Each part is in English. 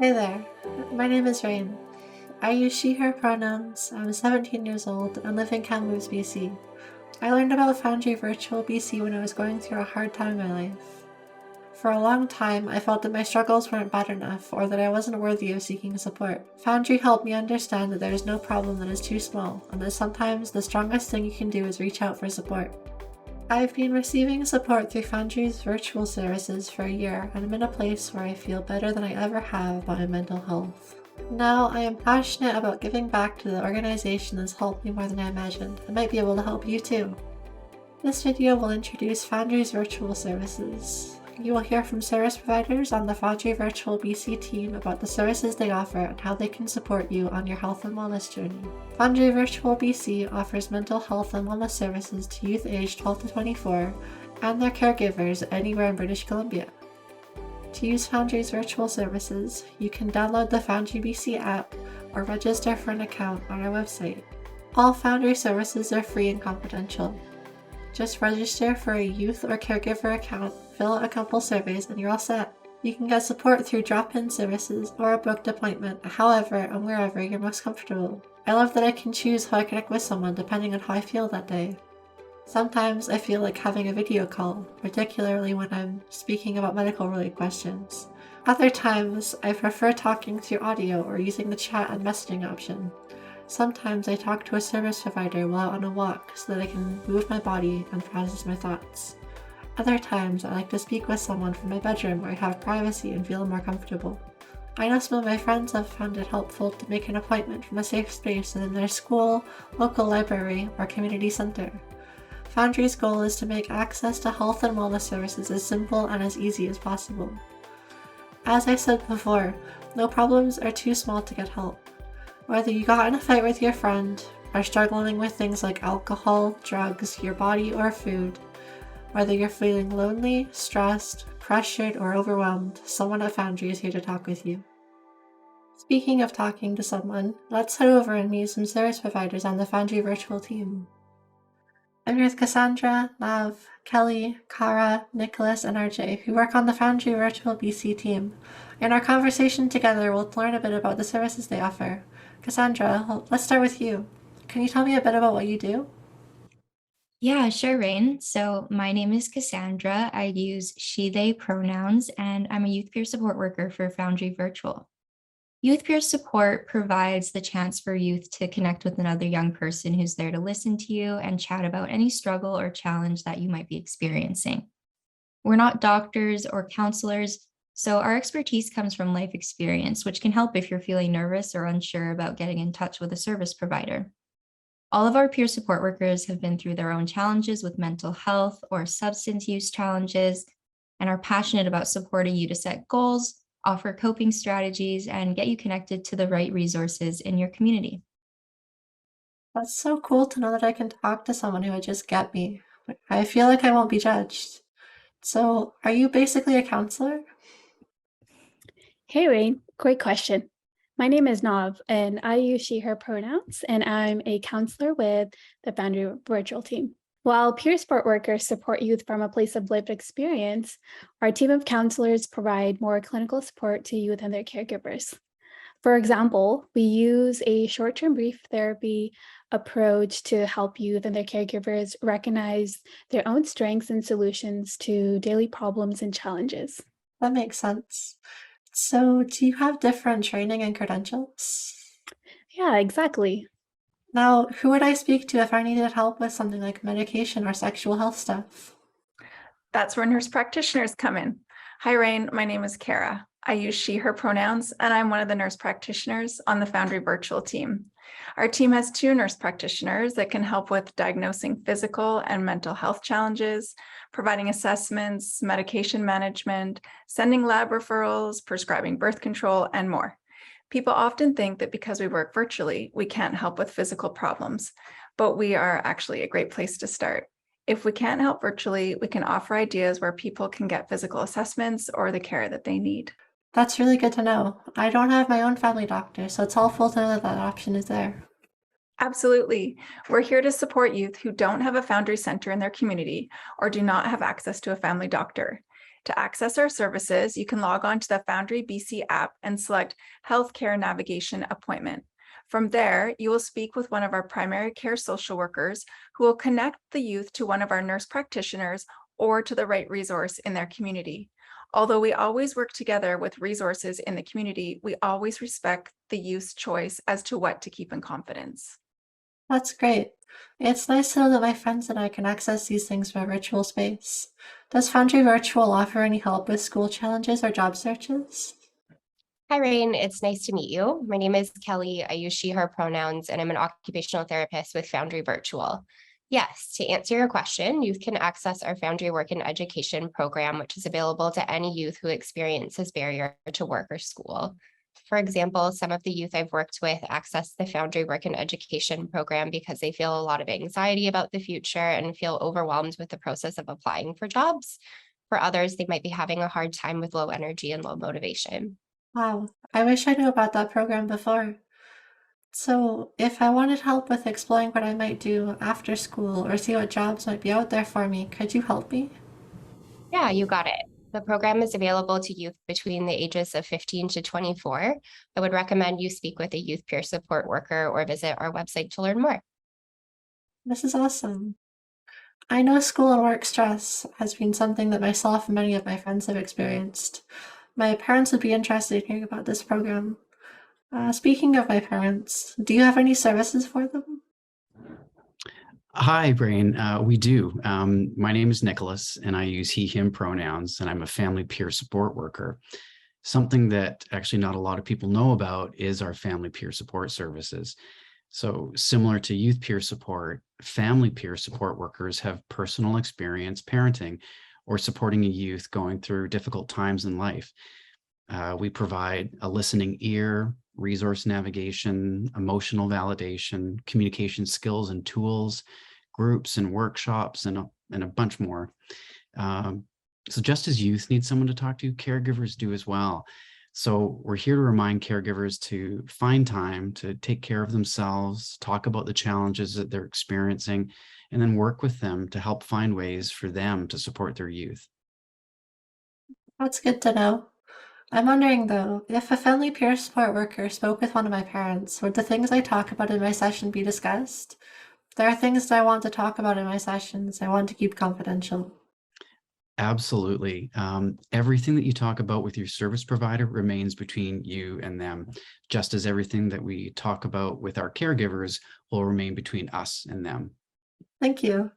Hey there, my name is Rayne. I use she, her pronouns. I'm 17 years old and live in Kamloops, BC. I learned about Foundry Virtual BC when I was going through a hard time in my life. For a long time, I felt that my struggles weren't bad enough or that I wasn't worthy of seeking support. Foundry helped me understand that there is no problem that is too small and that sometimes the strongest thing you can do is reach out for support. I've been receiving support through Foundry's virtual services for a year, and I'm in a place where I feel better than I ever have about my mental health. Now I am passionate about giving back to the organization that's helped me more than I imagined, and might be able to help you too. This video will introduce Foundry's virtual services. You will hear from service providers on the Foundry Virtual BC team about the services they offer and how they can support you on your health and wellness journey. Foundry Virtual BC offers mental health and wellness services to youth aged 12 to 24 and their caregivers anywhere in British Columbia. To use Foundry's virtual services, you can download the Foundry BC app or register for an account on our website. All Foundry services are free and confidential. Just register for a youth or caregiver account, fill out a couple surveys, and you're all set. You can get support through drop-in services or a booked appointment, however and wherever you're most comfortable. I love that I can choose how I connect with someone depending on how I feel that day. Sometimes I feel like having a video call, particularly when I'm speaking about medical-related questions. Other times, I prefer talking through audio or using the chat and messaging option. Sometimes I talk to a service provider while on a walk so that I can move my body and process my thoughts. Other times I like to speak with someone from my bedroom where I have privacy and feel more comfortable. I know some of my friends have found it helpful to make an appointment from a safe space within their school, local library, or community center. Foundry's goal is to make access to health and wellness services as simple and as easy as possible. As I said before, no problems are too small to get help. Whether you got in a fight with your friend, are struggling with things like alcohol, drugs, your body, or food, whether you're feeling lonely, stressed, pressured, or overwhelmed, someone at Foundry is here to talk with you. Speaking of talking to someone, let's head over and meet some service providers on the Foundry virtual team. I'm here with Cassandra, Nav, Kelly, Cara, Nicholas, and RJ, who work on the Foundry Virtual BC team. In our conversation together, we'll learn a bit about the services they offer. Cassandra, let's start with you. Can you tell me a bit about what you do? Yeah, sure, Rayne. So my name is Cassandra. I use she, they pronouns, and I'm a youth peer support worker for Foundry Virtual. Youth peer support provides the chance for youth to connect with another young person who's there to listen to you and chat about any struggle or challenge that you might be experiencing. We're not doctors or counselors, so our expertise comes from life experience, which can help if you're feeling nervous or unsure about getting in touch with a service provider. All of our peer support workers have been through their own challenges with mental health or substance use challenges and are passionate about supporting you to set goals, offer coping strategies, and get you connected to the right resources in your community. That's so cool to know that I can talk to someone who would just get me. I feel like I won't be judged. So, are you basically a counselor? Hey, Rayne, great question. My name is Nav, and I use she, her pronouns, and I'm a counselor with the Foundry Virtual team. While peer support workers support youth from a place of lived experience, our team of counselors provide more clinical support to youth and their caregivers. For example, we use a short-term brief therapy approach to help youth and their caregivers recognize their own strengths and solutions to daily problems and challenges. That makes sense. So, do you have different training and credentials? Yeah, exactly. Now, who would I speak to if I needed help with something like medication or sexual health stuff? That's where nurse practitioners come in. Hi, Rayne. My name is Cara. I use she, her pronouns, and I'm one of the nurse practitioners on the Foundry Virtual team. Our team has 2 nurse practitioners that can help with diagnosing physical and mental health challenges, providing assessments, medication management, sending lab referrals, prescribing birth control, and more. People often think that because we work virtually, we can't help with physical problems, but we are actually a great place to start. If we can't help virtually, we can offer ideas where people can get physical assessments or the care that they need. That's really good to know. I don't have my own family doctor, so it's helpful to know that that option is there. Absolutely. We're here to support youth who don't have a Foundry center in their community or do not have access to a family doctor. To access our services, you can log on to the Foundry BC app and select Healthcare Navigation Appointment. From there, you will speak with one of our primary care social workers who will connect the youth to one of our nurse practitioners or to the right resource in their community. Although we always work together with resources in the community, we always respect the youth's choice as to what to keep in confidence. That's great. It's nice to know that my friends and I can access these things from a virtual space. Does Foundry Virtual offer any help with school challenges or job searches? Hi, Rayne. It's nice to meet you. My name is Kelly. I use she, her pronouns, and I'm an occupational therapist with Foundry Virtual. Yes, to answer your question, youth can access our Foundry Work and Education program, which is available to any youth who experiences barrier to work or school. For example, some of the youth I've worked with access the Foundry Work and Education program because they feel a lot of anxiety about the future and feel overwhelmed with the process of applying for jobs. For others, they might be having a hard time with low energy and low motivation. Wow, I wish I knew about that program before. So, if I wanted help with exploring what I might do after school or see what jobs might be out there for me, could you help me? Yeah, you got it. The program is available to youth between the ages of 15 to 24. I would recommend you speak with a youth peer support worker or visit our website to learn more. This is awesome. I know school and work stress has been something that myself and many of my friends have experienced. My parents would be interested in hearing about this program. Speaking of my parents, do you have any services for them? Hi, Rayne. We do. My name is Nicholas, and I use he, him pronouns, and I'm a family peer support worker. Something that actually not a lot of people know about is our family peer support services. So similar to youth peer support, family peer support workers have personal experience parenting or supporting a youth going through difficult times in life. We provide a listening ear, resource navigation, emotional validation, communication skills and tools, groups and workshops, and a bunch more. So just as youth need someone to talk to, caregivers do as well. So we're here to remind caregivers to find time to take care of themselves, talk about the challenges that they're experiencing, and then work with them to help find ways for them to support their youth. That's good to know. I'm wondering though, if a family peer support worker spoke with one of my parents, would the things I talk about in my session be discussed? There are things that I want to talk about in my sessions I want to keep confidential. Absolutely. Everything that you talk about with your service provider remains between you and them, just as everything that we talk about with our caregivers will remain between us and them. Thank you.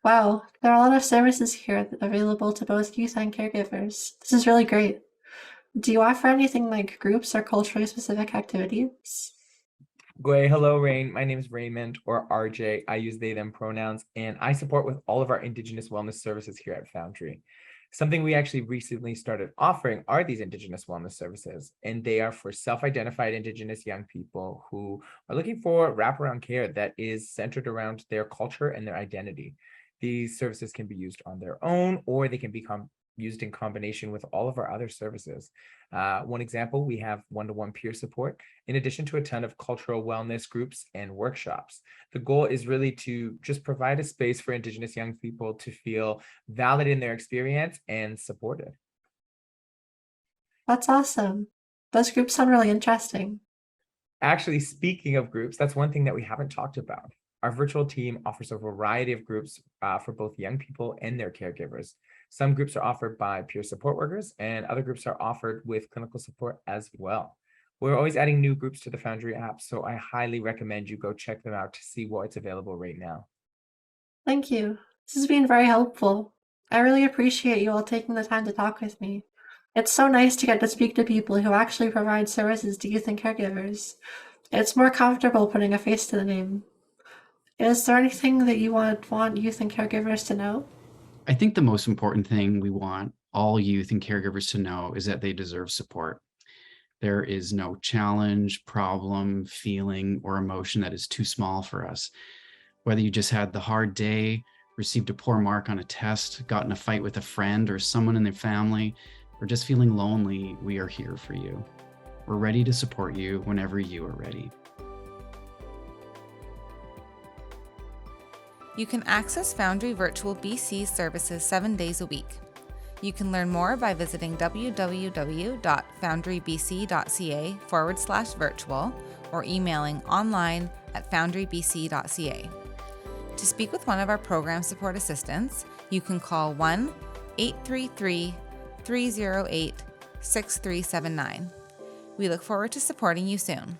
Wow, there are a lot of services here available to both youth and caregivers. This is really great. Do you offer anything like groups or culturally specific activities? Hello, Rayne. My name is Raymond, or RJ. I use they, them pronouns, and I support with all of our Indigenous wellness services here at Foundry. Something we actually recently started offering are these Indigenous wellness services, and they are for self-identified Indigenous young people who are looking for wraparound care that is centered around their culture and their identity. These services can be used on their own, or they can become used in combination with all of our other services. One example, we have one-to-one peer support, in addition to a ton of cultural wellness groups and workshops. The goal is really to just provide a space for Indigenous young people to feel valid in their experience and supported. That's awesome. Those groups sound really interesting. Actually, speaking of groups, that's one thing that we haven't talked about. Our virtual team offers a variety of groups for both young people and their caregivers. Some groups are offered by peer support workers, and other groups are offered with clinical support as well. We're always adding new groups to the Foundry app, so I highly recommend you go check them out to see what's available right now. Thank you. This has been very helpful. I really appreciate you all taking the time to talk with me. It's so nice to get to speak to people who actually provide services to youth and caregivers. It's more comfortable putting a face to the name. Is there anything that you want youth and caregivers to know? I think the most important thing we want all youth and caregivers to know is that they deserve support. There is no challenge, problem, feeling, or emotion that is too small for us. Whether you just had the hard day, received a poor mark on a test, got in a fight with a friend or someone in their family, or just feeling lonely, we are here for you. We're ready to support you whenever you are ready. You can access Foundry Virtual BC services 7 days a week. You can learn more by visiting www.foundrybc.ca/virtual or emailing online@foundrybc.ca. To speak with one of our program support assistants, you can call 1-833-308-6379. We look forward to supporting you soon.